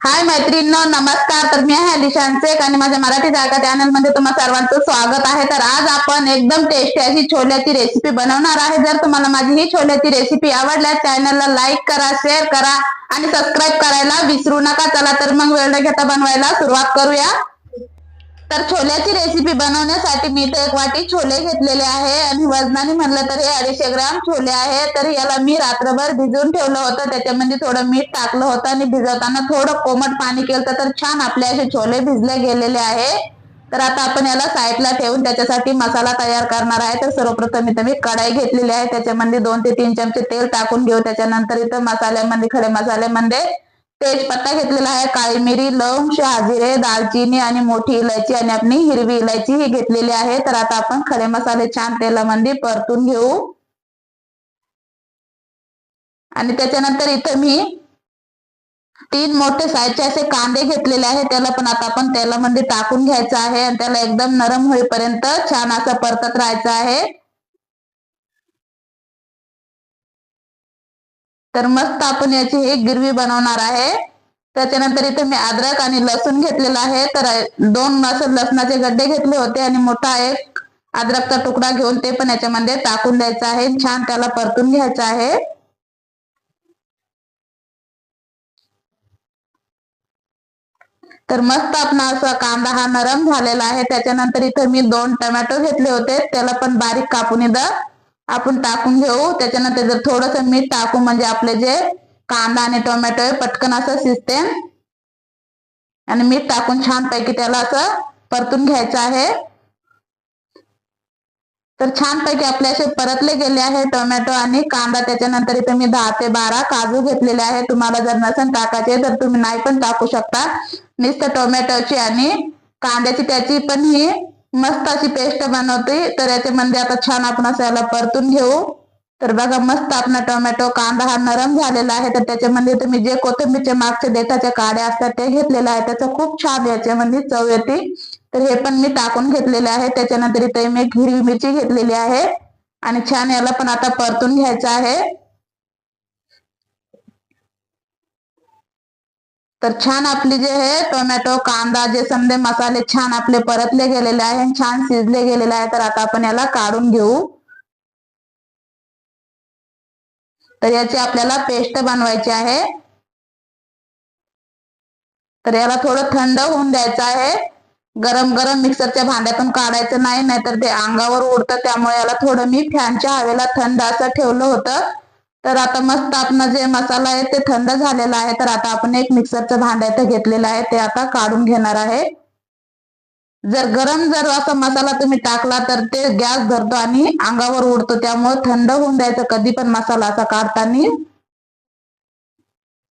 हाय मैत्रिणींनो, नमस्कार. तर मी आहे अलिशान शेख आणि माझ्या मराठी जायका चॅनल मध्ये तुम्हा सर्वांचं स्वागत आहे. तर आज आपण एकदम टेस्टी अशी छोल्याची रेसिपी बनवणार आहे. जर तुम्हाला माझी ही छोल्याची रेसिपी आवडल्यास चॅनलला लाईक करा, शेअर करा आणि सबस्क्राईब करायला विसरू नका. चला तर मग वेळ न घेता बनवायला सुरुवात करूया. तर छोल्याची रेसिपी बनवण्यासाठी मी इथे 1 वाटी छोले घेतलेले आहे आणि वजनाने म्हणलं तर हे 250 ग्राम छोले आहे. तर याला मी रात्रभर भिजवून ठेवलं होतं. त्याच्यामध्ये थोडं मीठ टाकलं होतं आणि भिजवताना थोडं कोमट पाणी केलं तर छान आपले असे छोले भिजले गेलेले आहे. तर आता आपण याला साईडला ठेवून त्याच्यासाठी मसाला तयार करणार आहे. तर सर्वप्रथम इथे मी कढाई घेतलेली आहे. त्याच्यामध्ये 2 ते 3 चमचे तेल टाकून घेऊ. त्याच्यानंतर इथं मसाल्यामध्ये खडे मसाल्यामध्ये तेजपत्ता घेतलेला आहे, काळी मिरी, लवंग, शहाजिरे, दालचिनी आणि मोठी इलायची आणि आपली हिरवी इलायची ही घेतलेली आहे. तर आता आपण खडे मसाले छान तेलामध्ये परतून घेऊ. आणि त्याच्यानंतर इथं मी 3 मोठे साईजचे असे कांदे घेतलेले आहे. त्याला पण आता आपण तेलामध्ये टाकून घ्यायचं आहे आणि त्याला एकदम नरम होईपर्यंत छान असं परतत राहायचं आहे. तर मस्त आपण याची एक गिरवी बनवणार आहे. त्याच्यानंतर इथे मी अद्रक आणि लसूण घेतलेला आहे. तर 2 लसणाचे गड्डे घेतले होते आणि मोठा एक अद्रकचा तुकडा घेऊन ते पण याच्यामध्ये टाकून द्यायचा आहे. छान त्याला परतून घ्यायचं आहे. तर मस्त आपला असा कांदा हा नरम झालेला आहे. त्याच्यानंतर इथे मी 2 टोमॅटो घेतले होते, त्याला पण बारीक कापून इथं आपण टाकून घेऊ. त्याच्यानंतर जर थोडंसं मीठ टाकू म्हणजे आपले जे कांदा आणि टोमॅटो आहे पटकन असं शिजते. आणि मीठ टाकून छान पैकी त्याला असं परतून घ्यायचं आहे. तर छान पैकी आपले असे परतले गेले आहे टोमॅटो आणि कांदा. त्याच्यानंतर इथे मी 10 ते 12 काजू घेतलेले आहे. तुम्हाला जर नसेल टाकायचे तर तुम्ही नाही पण टाकू शकता. नुसतं टोमॅटोची आणि कांद्याची त्याची पण ही मस्त अशी पेस्ट बनवते. तर याच्यामध्ये आता छान आपण असं याला परतून घेऊ. तर बघा मस्त आपला टोमॅटो कांदा हा नरम झालेला आहे. तर त्याच्यामध्ये तुम्ही जे कोथिंबीरचे मागचे देठाच्या काड्या असतात ते घेतलेले आहे. त्याचं खूप छान याच्यामध्ये चव येते. तर हे पण मी टाकून घेतलेले आहे. त्याच्यानंतर इथे मी हिरवी मिरची घेतलेली आहे आणि छान याला पण आता परतून घ्यायचं आहे. तर छान आपली जे आहे टोमॅटो कांदा जे समजे मसाले छान आपले परतले गेलेले आहे, छान शिजले गेलेले आहे. तर आता आपण याला काढून घेऊ. तर याची आपल्याला पेस्ट बनवायची आहे. तर याला थोडं थंड होऊन द्यायचं आहे. गरम गरम मिक्सरच्या भांड्यातून काढायचं नाही, नाहीतर ते अंगावर उडतं. त्यामुळे याला थोडं मी फॅनच्या हवेला थंड असं ठेवलं होतं. तर आता मस्त आपला जे मसाला आहे ते थंड झालेला आहे. तर आता आपण एक मिक्सरचं भांड इथे घेतलेलं आहे, ते आता काढून घेणार आहे. जर असा मसाला तुम्ही टाकला तर ते गॅस धरतो आणि अंगावर उडतो. त्यामुळे थंड होऊन द्यायचं कधी पण मसाला असा काढताना.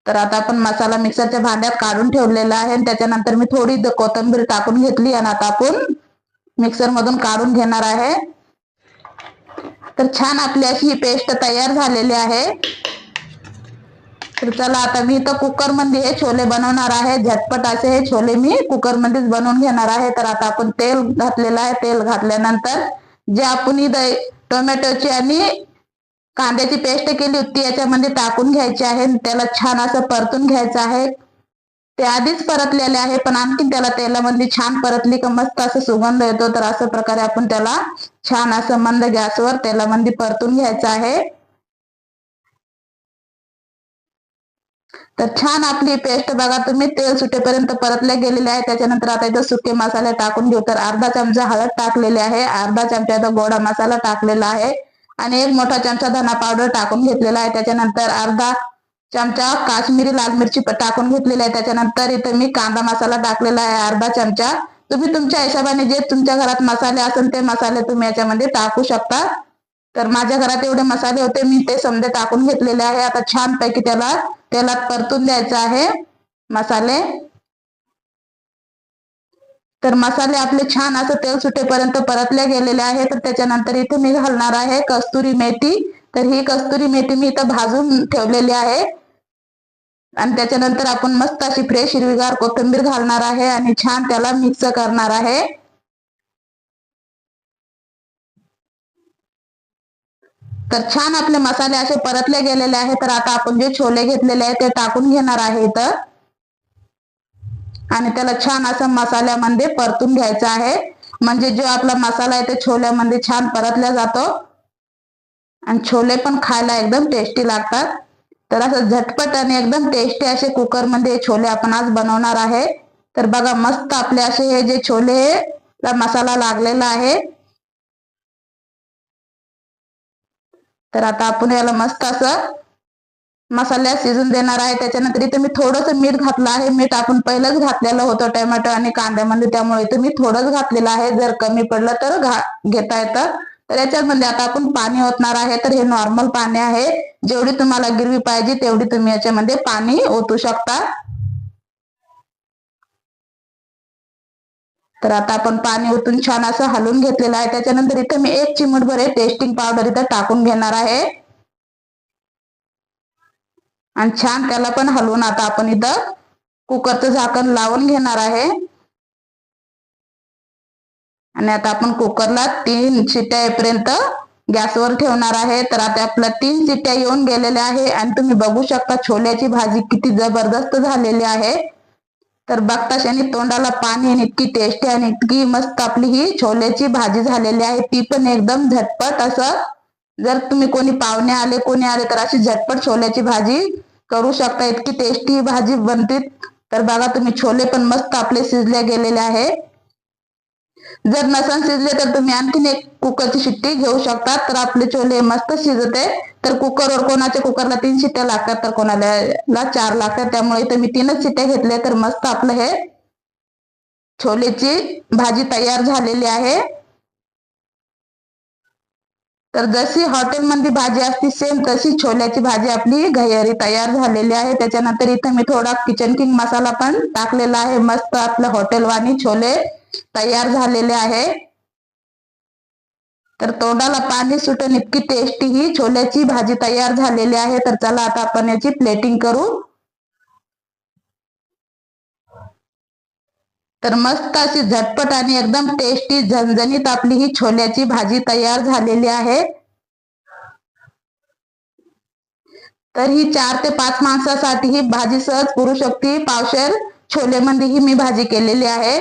तर आता आपण मसाला मिक्सरच्या भांड्यात काढून ठेवलेला आहे आणि त्याच्यानंतर मी थोडी कोथिंबीर टाकून घेतली आणि आता आपण मिक्सर मधून काढून घेणार आहे. तर छान आपली अशी ही पेस्ट तयार झालेली आहे. तर चला आता मी इथं कुकर मध्ये हे छोले बनवणार आहे. झटपट असे हे छोले मी कुकर मध्येच बनवून घेणार आहे. तर आता आपण तेल घातलेलं आहे. तेल घातल्यानंतर जे आपण इथं टोमॅटोची आणि कांद्याची पेस्ट केली होती याच्यामध्ये टाकून घ्यायची आहे. त्याला छान असं परतून घ्यायचं आहे. ते आधीच परतलेले आहे पण आणखी त्याला तेलामध्ये छान परतली का मस्त असं सुगंध येतो. तर अशा प्रकारे आपण त्याला छान असं मंद गॅसवर तेलामध्ये परतून घ्यायचं आहे. तर छान आपली पेस्ट बघा तुम्ही तेल सुटेपर्यंत परतल्या गेलेले आहे. त्याच्यानंतर आता इथं सुके मसाले टाकून घेऊ. तर अर्धा चमचा हळद टाकलेली आहे, अर्धा चमचा इथं गोडा मसाला टाकलेला आहे आणि 1 मोठा चमचा धना पावडर टाकून घेतलेला आहे. त्याच्यानंतर अर्धा चमचा काश्मीरी लाल मिरची टाकून घेतलेली आहे. त्याच्यानंतर इथं मी कांदा मसाला टाकलेला आहे अर्धा चमचा. तुम्ही तुमच्या हिशोबाने जे तुमच्या घरात मसाले असेल ते मसाले तुम्ही याच्यामध्ये टाकू शकता. तर माझ्या घरात एवढे मसाले होते मी ते समजे टाकून घेतलेले आहे. आता छान पैकी त्याला तेलात परतून द्यायचं आहे मसाले. तर मसाले आपले छान असं तेल सुटेपर्यंत परतले गेलेले आहे. तर त्याच्यानंतर इथे मी घालणार आहे कस्तुरी मेथी. तर ही कस्तुरी मेथी मी इथं भाजून ठेवलेली आहे आणि त्याच्यानंतर आपण मस्त अशी फ्रेश हिरवीगार कोथिंबीर घालणार आहे आणि छान त्याला मिक्स करणार आहे. तर छान आपले मसाले असे परतले गेलेले आहे. तर आता आपण जे छोले घेतलेले आहे ते टाकून घेणार आहे इथं. आणि त्याला छान असं मसाल्यामध्ये परतून घ्यायचं आहे. म्हणजे जो आपला मसाला आहे ते छोल्यामध्ये छान परतला जातो आणि छोले पण खायला एकदम टेस्टी लागतात. तर असं झटपट आणि एकदम टेस्टी असे कुकरमध्ये छोले आपण आज बनवणार आहे. तर बघा मस्त आपले असे हे जे छोले मसाला लागलेला आहे. तर आता आपण याला मस्त असं मसाल्यात शिजून देणार आहे. त्याच्यानंतर इथे मी थोडंसं मीठ घातलं आहे. मीठ आपण पहिलंच घातलेलं होतं टोमॅटो आणि कांद्यामध्ये, त्यामुळे इथे मी थोडंच घातलेलं आहे. जर कमी पडलं तर घेता येतं. तर याच्यामध्ये आता आपण पाणी ओतणार आहे. तर हे नॉर्मल पाणी आहे. जेवढी तुम्हाला गिरवी पाहिजे तेवढी तुम्ही याच्यामध्ये पाणी ओतू शकता. तर आता आपण पाणी ओतून छान असं हलवून घेतलेलं आहे. त्याच्यानंतर इथे मी 1 चिमूटभर टेस्टिंग पावडर इथं टाकून घेणार आहे आणि छान त्याला पण हलवून आता आपण इथं कुकरचं झाकण लावून घेणार आहे. आणि आता आपण कुकरला 3 शिट्ट्या येईपर्यंत गॅसवर ठेवणार आहे. तर आता आपल्या 3 शिट्ट्या येऊन गेलेल्या आहे आणि तुम्ही बघू शकता छोल्याची भाजी किती जबरदस्त झालेली आहे. तर बघताच आणि तोंडाला पाणी आणि इतकी टेस्टी आणि इतकी मस्त आपली ही छोल्याची भाजी झालेली आहे. ती पण एकदम झटपट असं. जर तुम्ही कोणी आले तर अशी झटपट छोल्याची भाजी करू शकता. इतकी टेस्टी भाजी बनते. तर बघा तुम्ही छोले पण मस्त आपले शिजले गेलेले आहे. जर नसन शिजले तर तुम्ही आणखीन एक कुकरची शिट्टी घेऊ शकता. तर आपले छोले मस्त शिजते. तर कुकरवर कोणाच्या कुकरला 3 शिट्ट्या लागतात तर कोणाला 4 लागतात. त्यामुळे इथे मी 3च शिट्ट्या घेतल्या. तर मस्त आपलं हे छोलेची भाजी तयार झालेली आहे. तर जशी हॉटेलमध्ये भाजी असते सेम तशी छोल्याची भाजी आपली घरी तयार झालेली आहे. त्याच्यानंतर इथे मी थोडा किचन किंग मसाला पण टाकलेला आहे. मस्त आपलं हॉटेलवाणी छोले तयार झालेले आहे. तर तोंडाला पाणी सुटून इतकी टेस्टी ही छोल्याची भाजी तयार झालेली आहे. तर चला आता आपण याची प्लेटिंग करू. तर मस्त अशी झटपट आणि एकदम टेस्टी झणझणीत आपली ही छोल्याची भाजी तयार झालेली आहे. तर ही 4 ते 5 माणसासाठी ही भाजी सहज पुरू शकते. पावशेर छोलेमध्ये ही मी भाजी केलेली आहे.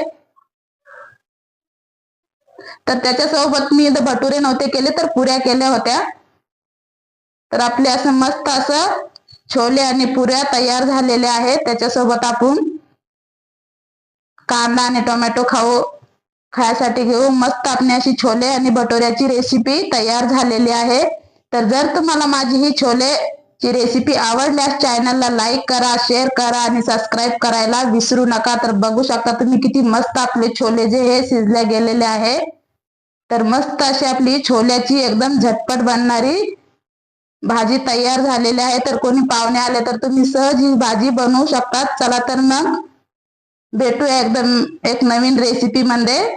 तर त्याच्यासोबत मी भटुरे नव्हते केले तर पुऱ्या केल्या होत्या. तर आपले असं मस्त असं छोले आणि पुऱ्या तयार झालेल्या आहेत. त्याच्यासोबत आपण कांदा आणि टोमॅटो खायसाठी घेऊ. मस्त आपली अशी छोले आणि भटुऱ्याची रेसिपी तयार झालेली आहे. तर जर तुम्हाला माझी ही छोलेची रेसिपी आवडल्यास चॅनलला लाईक करा, शेअर करा आणि सबस्क्राईब करायला विसरू नका. तर बघू शकता तुम्ही किती मस्त आपले छोले जे हे शिजले गेलेले आहे. तर मस्त अशी आपली छोल्याची एकदम झटपट बनणारी भाजी तयार झालेली आहे. तर कोणी पाहुणे आले तर तुम्ही सहज ही भाजी बनवू शकता. चला तर मग भेटूया एकदम एक नवीन रेसिपी मध्ये.